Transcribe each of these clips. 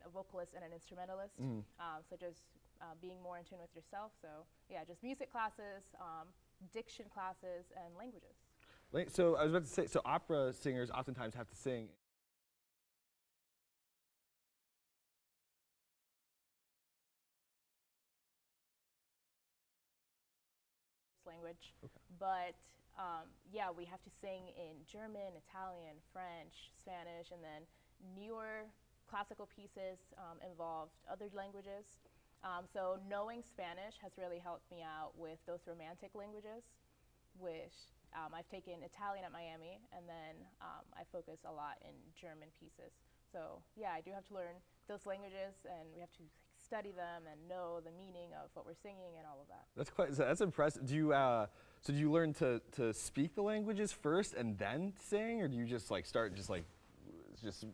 a vocalist and an instrumentalist. So just being more in tune with yourself. So yeah, just music classes, diction classes, and languages. So I was about to say, so opera singers oftentimes have to sing. Language, but yeah, we have to sing in German, Italian, French, Spanish, and then newer classical pieces involved other languages. So knowing Spanish has really helped me out with those romantic languages, which I've taken Italian at Miami, and then I focus a lot in German pieces. So yeah, I do have to learn those languages, and we have to study them and know the meaning of what we're singing and all of that. That's impressive. Do you so do you learn to speak the languages first and then sing, or do you just like start just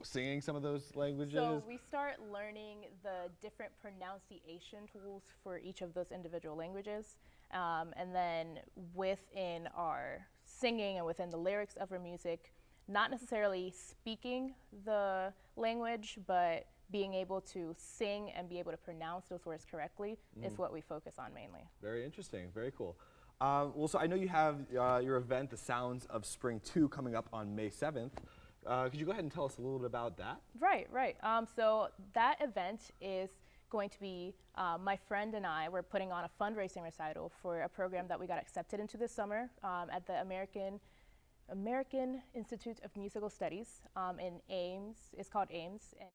singing some of those languages? So we start learning the different pronunciation tools for each of those individual languages, and then within our singing and within the lyrics of our music, not necessarily speaking the language, but being able to sing and be able to pronounce those words correctly is what we focus on mainly. Very interesting, very cool. Well, so I know you have your event, The Sounds of Spring 2, coming up on May 7th. Could you go ahead and tell us a little bit about that? Right. So that event is going to be my friend and I, we're putting on a fundraising recital for a program that we got accepted into this summer at the American Institute of Musical Studies in Ames. It's called Ames. And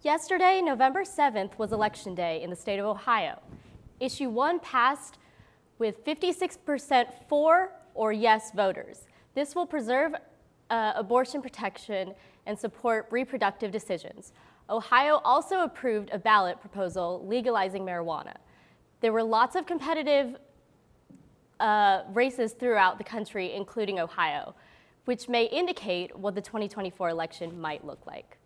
yesterday, November 7th, was Election Day in the state of Ohio. Issue 1 passed with 56% for or yes voters. This will preserve abortion protection and support reproductive decisions. Ohio also approved a ballot proposal legalizing marijuana. There were lots of competitive races throughout the country, including Ohio, which may indicate what the 2024 election might look like.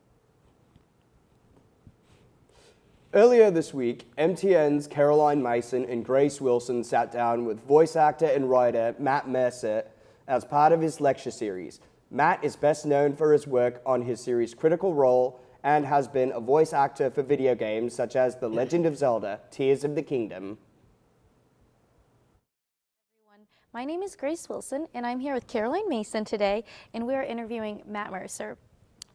Earlier this week, MTN's Caroline Mason and Grace Wilson sat down with voice actor and writer Matt Mercer as part of his lecture series. Matt is best known for his work on his series Critical Role and has been a voice actor for video games such as The Legend of Zelda: Tears of the Kingdom. Everyone, my name is Grace Wilson, and I'm here with Caroline Mason today, and we are interviewing Matt Mercer.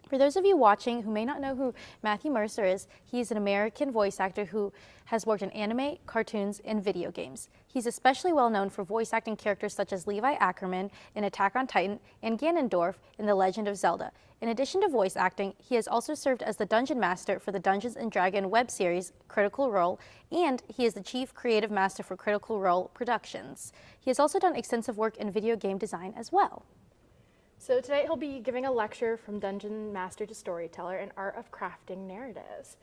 For those of you watching who may not know who Matthew Mercer is, he's an American voice actor who has worked in anime, cartoons, and video games. He's especially well known for voice acting characters such as Levi Ackerman in Attack on Titan and Ganondorf in The Legend of Zelda. In addition to voice acting, he has also served as the Dungeon Master for the Dungeons & Dragons web series Critical Role, and he is the Chief Creative Master for Critical Role Productions. He has also done extensive work in video game design as well. So today he'll be giving a lecture from Dungeon Master to Storyteller, an art of crafting narratives.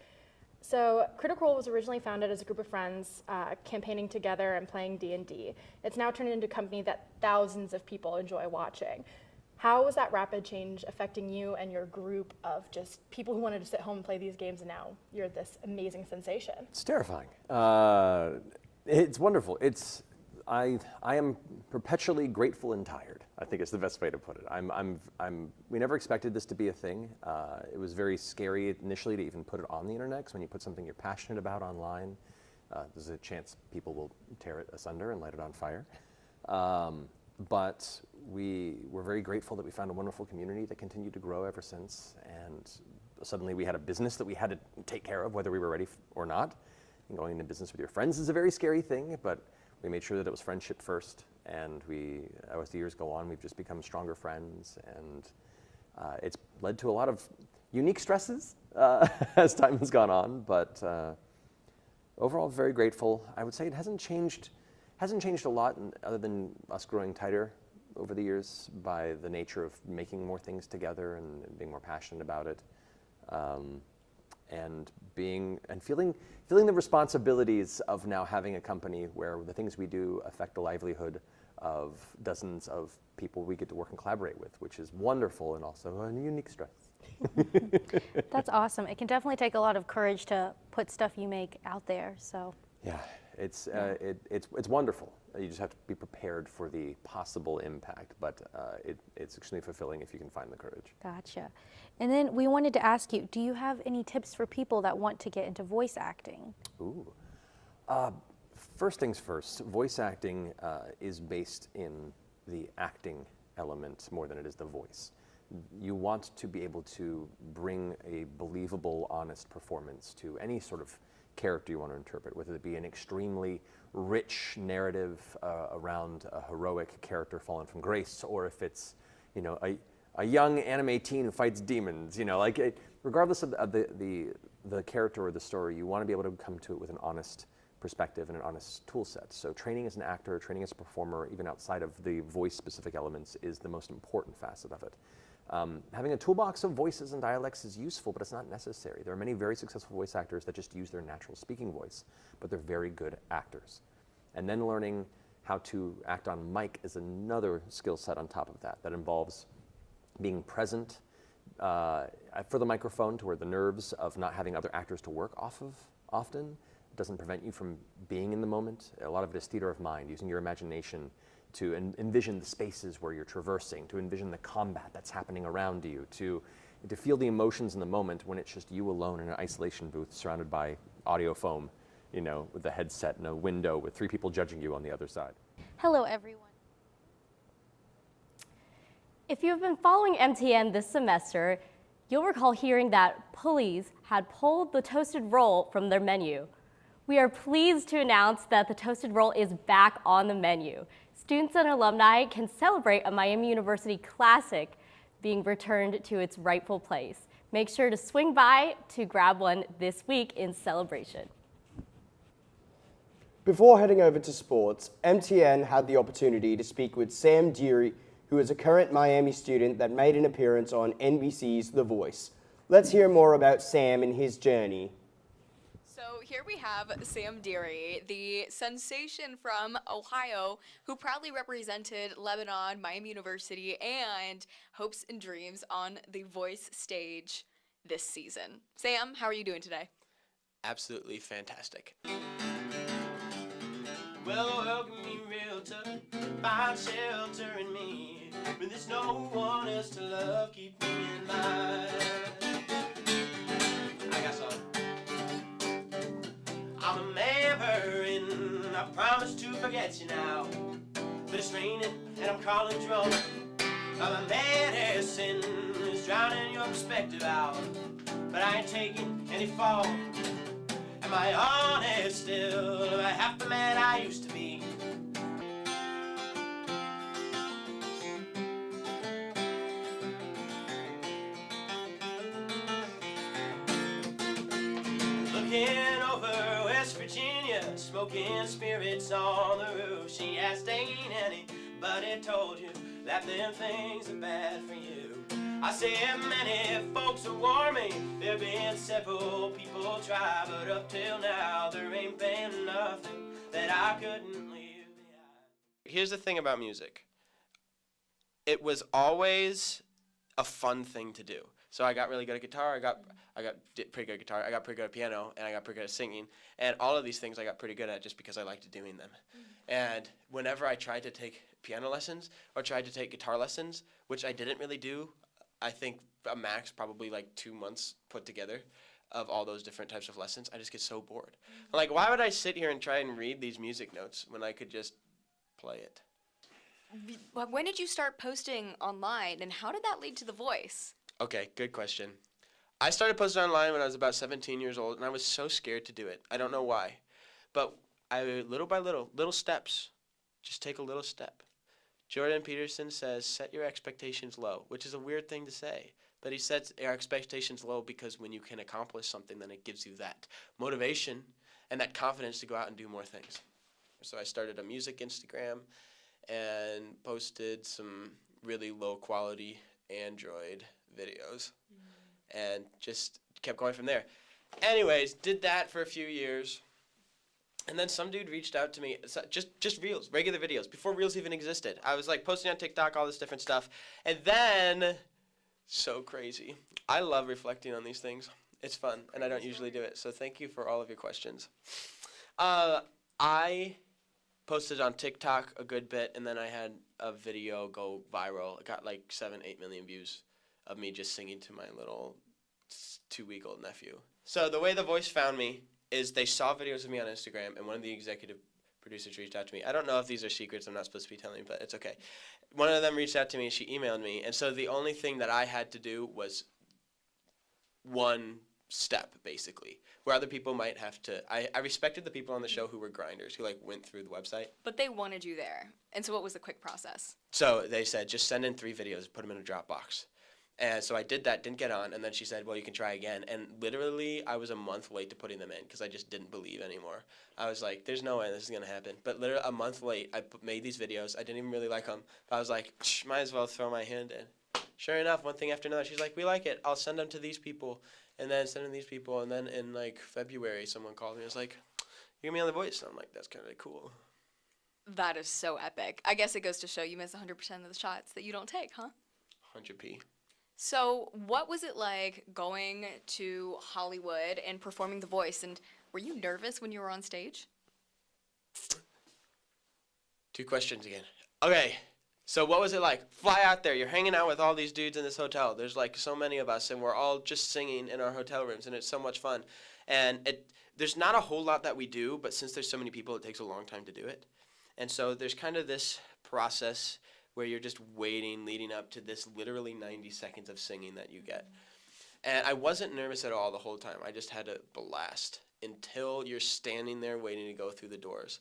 So Critical Role was originally founded as a group of friends campaigning together and playing D&D. It's now turned into a company that thousands of people enjoy watching. How was that rapid change affecting you and your group of just people who wanted to sit home and play these games, and now you're this amazing sensation? It's terrifying. It's wonderful. I am perpetually grateful and tired, I think is the best way to put it. We never expected this to be a thing. It was very scary initially to even put it on the internet, because when you put something you're passionate about online, there's a chance people will tear it asunder and light it on fire. But we were very grateful that we found a wonderful community that continued to grow ever since, and suddenly we had a business that we had to take care of, whether we were ready or not. And going into business with your friends is a very scary thing, but we made sure that it was friendship first, and as the years go on, we've just become stronger friends, and it's led to a lot of unique stresses as time has gone on, but overall very grateful. I would say it hasn't changed a lot, other than us growing tighter over the years by the nature of making more things together and being more passionate about it. And feeling the responsibilities of now having a company where the things we do affect the livelihood of dozens of people we get to work and collaborate with, which is wonderful and also a unique stress. That's awesome. It can definitely take a lot of courage to put stuff you make out there. So yeah, It's wonderful. You just have to be prepared for the possible impact, but it's extremely fulfilling if you can find the courage. Gotcha. And then we wanted to ask you, do you have any tips for people that want to get into voice acting? Ooh. First things first, voice acting is based in the acting element more than it is the voice. You want to be able to bring a believable, honest performance to any sort of character you want to interpret, whether it be an extremely rich narrative around a heroic character fallen from grace, or if it's, you know, a young anime teen who fights demons, you know, like regardless of the character or the story, you want to be able to come to it with an honest perspective and an honest tool set. So training as an actor, training as a performer, even outside of the voice-specific elements, is the most important facet of it. Having a toolbox of voices and dialects is useful, but it's not necessary. There are many very successful voice actors that just use their natural speaking voice, but they're very good actors. And then learning how to act on mic is another skill set on top of that. That involves being present for the microphone, to where the nerves of not having other actors to work off of often doesn't prevent you from being in the moment. A lot of it is theater of mind, using your imagination to envision the spaces where you're traversing, to envision the combat that's happening around you, to feel the emotions in the moment when it's just you alone in an isolation booth surrounded by audio foam, you know, with a headset and a window with 3 people judging you on the other side. Hello, everyone. If you've been following MTN this semester, you'll recall hearing that Pulleys had pulled the toasted roll from their menu. We are pleased to announce that the toasted roll is back on the menu. Students and alumni can celebrate a Miami University classic being returned to its rightful place. Make sure to swing by to grab one this week in celebration. Before heading over to sports, MTN had the opportunity to speak with Sam Deary, who is a current Miami student that made an appearance on NBC's The Voice. Let's hear more about Sam and his journey. So here we have Sam Deary, the sensation from Ohio, who proudly represented Lebanon, Miami University, and Hopes and Dreams on the Voice stage this season. Sam, how are you doing today? Absolutely fantastic. Well, welcome me real tough, find shelter in me, when there's no one else to love, keep me in mind. I got some. I'm a member and I promise to forget you now, but it's raining and I'm calling drunk. My medicine is drowning your perspective out, but I ain't taking any fault. Am I honest still? Am I half the man I used to be? Looking over West Virginia, smoking spirits on the roof. She asked, ain't anybody told you that them things are bad for you? I said many folks have warned me, there been several people try, but up till now there ain't been nothing that I couldn't leave behind. Here's the thing about music. It was always a fun thing to do. So I got really good at guitar, I got pretty good at guitar, I got pretty good at piano, and I got pretty good at singing. And all of these things I got pretty good at just because I liked doing them. And whenever I tried to take piano lessons or tried to take guitar lessons, which I didn't really do, I think a max probably like 2 months put together of all those different types of lessons, I just get so bored. Like, why would I sit here and try and read these music notes when I could just play it? When did you start posting online, and how did that lead to The Voice? Okay, good question. I started posting online when I was about 17 years old, and I was so scared to do it. I don't know why. But little by little, little steps, just take a little step. Jordan Peterson says, set your expectations low, which is a weird thing to say. But he sets our expectations low because when you can accomplish something, then it gives you that motivation and that confidence to go out and do more things. So I started a music Instagram and posted some really low quality Android videos and just kept going from there. Anyways, did that for a few years. And then some dude reached out to me, just Reels, regular videos, before Reels even existed. I was like posting on TikTok, all this different stuff. And then, so crazy. I love reflecting on these things. It's fun, and I don't usually do it. So thank you for all of your questions. I posted on TikTok a good bit, and then I had a video go viral. It got like 7-8 million views of me just singing to my little 2-week-old nephew. So the way The Voice found me is they saw videos of me on Instagram, and one of the executive producers reached out to me. I don't know if these are secrets I'm not supposed to be telling, but it's okay. One of them reached out to me, she emailed me, and so the only thing that I had to do was one step, basically, where other people might have to. I respected the people on the show who were grinders, who like went through the website. But they wanted you there. And so what was the quick process? So they said, just send in 3 videos, put them in a Dropbox. And so I did that, didn't get on, and then she said, well, you can try again. And literally, I was a month late to putting them in because I just didn't believe anymore. I was like, there's no way this is going to happen. But literally a month late, I made these videos. I didn't even really like them. But I was like, might as well throw my hand in. Sure enough, one thing after another, she's like, we like it. I'll send them to these people, and then send them to these people. And then in, like, February, someone called me and was like, you get me on The Voice. And I'm like, that's kind of cool. That is so epic. I guess it goes to show you miss 100% of the shots that you don't take, huh? 100p. So what was it like going to Hollywood and performing The Voice? And were you nervous when you were on stage? 2 questions again. Okay, so what was it like? Fly out there. You're hanging out with all these dudes in this hotel. There's like so many of us, and we're all just singing in our hotel rooms, and it's so much fun. And there's not a whole lot that we do, but since there's so many people, it takes a long time to do it. And so there's kind of this process where you're just waiting, leading up to this literally 90 seconds of singing that you get. And I wasn't nervous at all the whole time. I just had a blast until you're standing there waiting to go through the doors.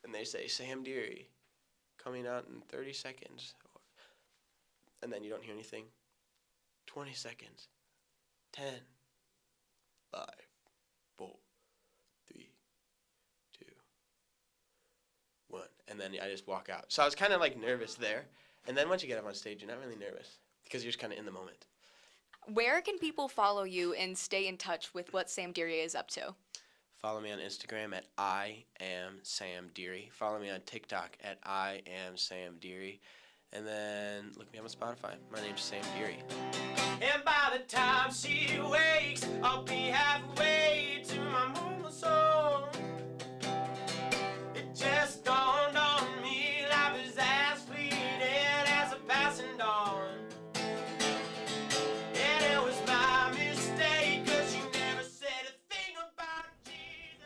And they say, Sam Deary, coming out in 30 seconds. And then you don't hear anything. 20 seconds. 10, 5, 4, 3, 2, 1. And then I just walk out. So I was kind of like nervous there. And then once you get up on stage, you're not really nervous because you're just kind of in the moment. Where can people follow you and stay in touch with what Sam Deary is up to? Follow me on Instagram at I am Sam Deary. Follow me on TikTok at I am Sam Deary. And then look me up on Spotify. My name's Sam Deary. And by the time she wakes, I'll be halfway to my mama's home. It just dawned on me life is as fleeting as a passing dawn. And it was my mistake, 'cause she never said a thing about Jesus.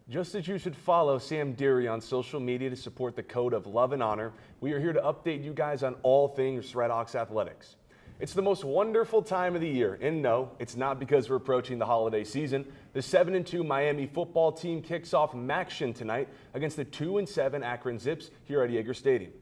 Just as you should follow Sam Deary on social media to support the code of love and honor, we are here to update you guys on all things Red Hawks athletics. It's the most wonderful time of the year, and no, it's not because we're approaching the holiday season. The 7-2 Miami football team kicks off MACtion tonight against the 2-7 Akron Zips here at Yeager Stadium.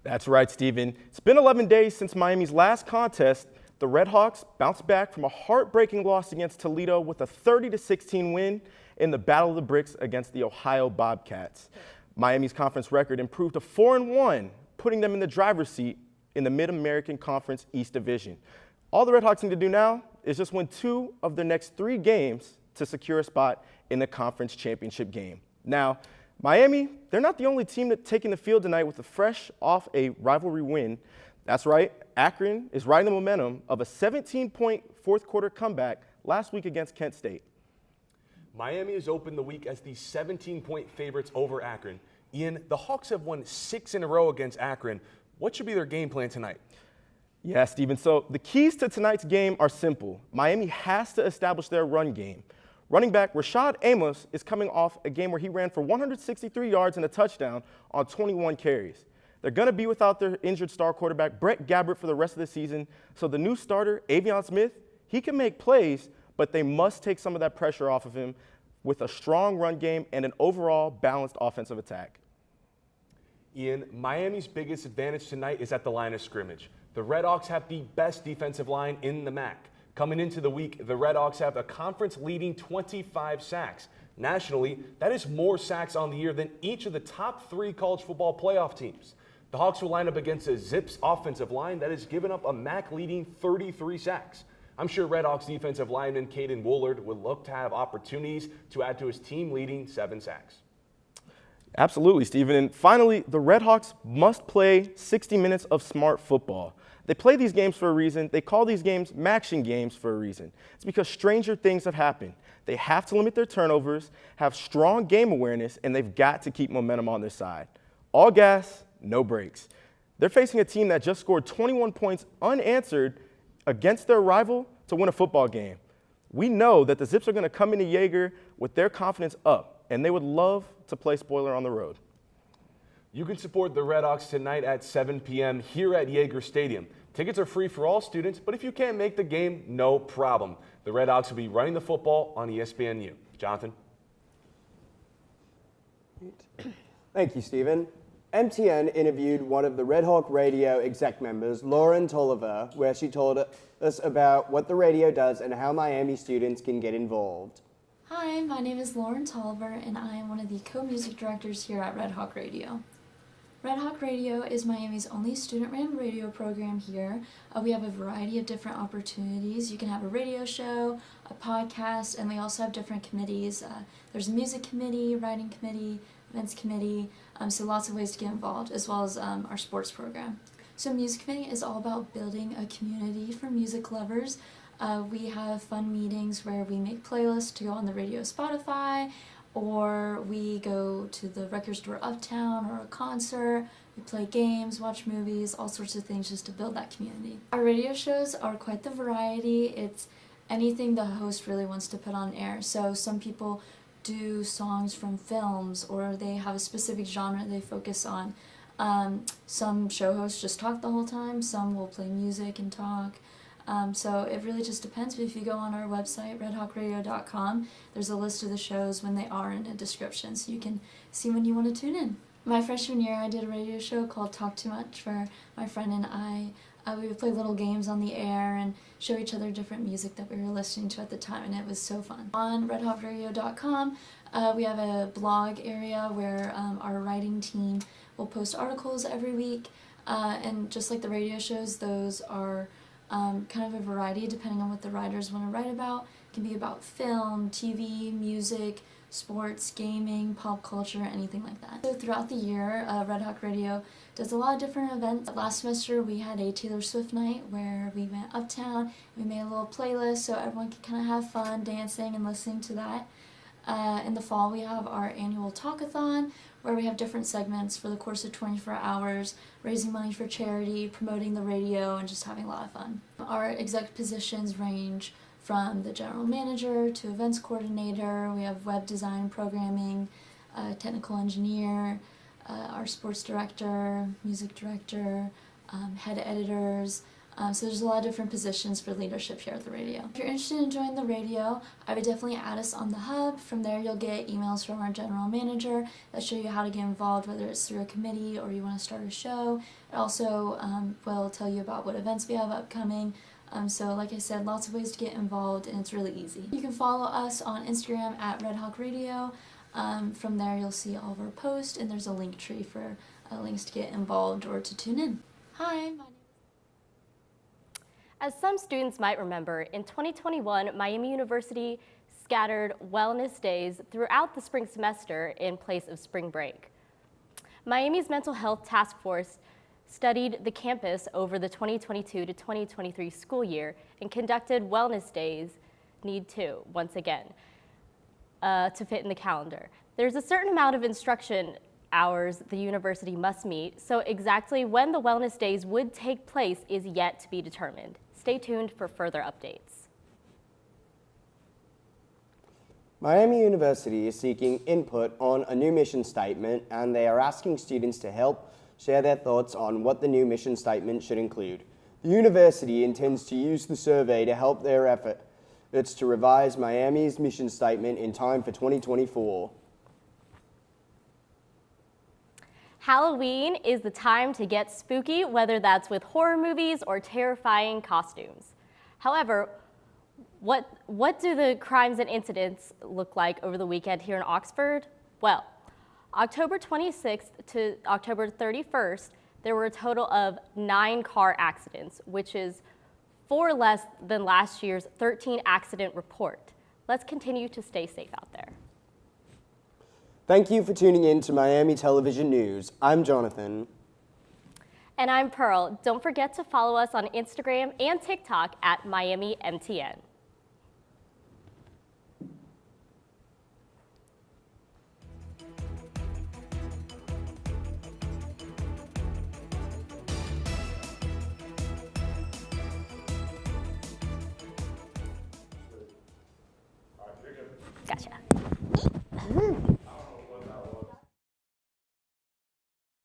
That's right, Steven. It's been 11 days since Miami's last contest. The Red Hawks bounced back from a heartbreaking loss against Toledo with a 30-16 win in the Battle of the Bricks against the Ohio Bobcats. Miami's conference record improved to 4-1, putting them in the driver's seat in the Mid-American Conference East Division. All the Red Hawks need to do now is just win 2 of their next 3 games to secure a spot in the conference championship game. Now, Miami, they're not the only team that's taking the field tonight with a fresh off a rivalry win. That's right, Akron is riding the momentum of a 17-point fourth quarter comeback last week against Kent State. Miami has opened the week as the 17-point favorites over Akron. Ian, the Hawks have won 6 in a row against Akron. What should be their game plan tonight? Yeah, Steven. So the keys to tonight's game are simple. Miami has to establish their run game. Running back Rashad Amos is coming off a game where he ran for 163 yards and a touchdown on 21 carries. They're going to be without their injured star quarterback, Brett Gabbert, for the rest of the season. So the new starter, Avion Smith, he can make plays, but they must take some of that pressure off of him with a strong run game and an overall balanced offensive attack. Ian, Miami's biggest advantage tonight is at the line of scrimmage. The Red Hawks have the best defensive line in the MAC. Coming into the week, the Red Hawks have a conference-leading 25 sacks. Nationally, that is more sacks on the year than each of the top 3 college football playoff teams. The Hawks will line up against a Zips offensive line that has given up a MAC-leading 33 sacks. I'm sure Red Hawks defensive lineman Caden Woolard would look to have opportunities to add to his team-leading 7 sacks. Absolutely, Stephen. And finally, the Redhawks must play 60 minutes of smart football. They play these games for a reason. They call these games matching games for a reason. It's because stranger things have happened. They have to limit their turnovers, have strong game awareness, and they've got to keep momentum on their side. All gas, no brakes. They're facing a team that just scored 21 points unanswered against their rival to win a football game. We know that the Zips are going to come into Jaeger with their confidence up, and they would love to play spoiler on the road. You can support the Redhawks tonight at 7 p.m. here at Jaeger Stadium. Tickets are free for all students, but if you can't make the game, no problem. The Redhawks will be running the football on ESPNU. Jonathan? Thank you, Stephen. MTN interviewed one of the Red Hawk Radio exec members, Lauren Tolliver, where she told us about what the radio does and how Miami students can get involved. Hi, my name is Lauren Tolliver, and I am one of the co-music directors here at Red Hawk Radio. Red Hawk Radio is Miami's only student-run radio program here. We have a variety of different opportunities. You can have a radio show, a podcast, and we also have different committees. There's a music committee, writing committee, events committee, so lots of ways to get involved, as well as our sports program. So music committee is all about building a community for music lovers. We have fun meetings where we make playlists to go on the radio Spotify, or we go to the record store uptown or a concert. We play games, watch movies, all sorts of things just to build that community. Our radio shows are quite the variety. It's anything the host really wants to put on air. So some people do songs from films, or they have a specific genre they focus on. Some show hosts just talk the whole time, some will play music and talk. So it really just depends. But if you go on our website, redhawkradio.com, there's a list of the shows when they are in a description, so you can see when you want to tune in. My freshman year, I did a radio show called Talk Too Much, where my friend and I, we would play little games on the air and show each other different music that we were listening to at the time, and it was so fun. On redhawkradio.com, we have a blog area where our writing team will post articles every week, and just like the radio shows, those are kind of a variety depending on what the writers want to write about. It can be about film, TV, music, sports, gaming, pop culture, anything like that. So throughout the year, Red Hawk Radio does a lot of different events. Last semester we had a Taylor Swift night where we went uptown, we made a little playlist so everyone could kind of have fun dancing and listening to that. In the fall we have our annual talkathon where we have different segments for the course of 24 hours, raising money for charity, promoting the radio, and just having a lot of fun. Our exec positions range from the general manager to events coordinator. We have web design, programming, technical engineer, our sports director, music director, head editors. So there's a lot of different positions for leadership here at the radio. If you're interested in joining the radio, I would definitely add us on the hub. From there you'll get emails from our general manager that show you how to get involved, whether it's through a committee or you want to start a show. It also will tell you about what events we have upcoming. So like I said, lots of ways to get involved, and it's really easy. You can follow us on Instagram at Red Hawk Radio. From there you'll see all of our posts, and there's a link tree for links to get involved or to tune in. Hi, my As some students might remember, in 2021, Miami University scattered wellness days throughout the spring semester in place of spring break. Miami's Mental Health Task Force studied the campus over the 2022 to 2023 school year and conducted wellness days, need to, once again, to fit in the calendar. There's a certain amount of instruction hours the university must meet, so exactly when the wellness days would take place is yet to be determined. Stay tuned for further updates. Miami University is seeking input on a new mission statement, and they are asking students to help share their thoughts on what the new mission statement should include. The university intends to use the survey to help their efforts to revise Miami's mission statement in time for 2024. Halloween is the time to get spooky, whether that's with horror movies or terrifying costumes. However, what do the crimes and incidents look like over the weekend here in Oxford? Well, October 26th to October 31st, there were a total of 9 car accidents, which is 4 less than last year's 13 accident report. Let's continue to stay safe out there. Thank you for tuning in to Miami Television News. I'm Jonathan. And I'm Pearl. Don't forget to follow us on Instagram and TikTok at Miami MTN.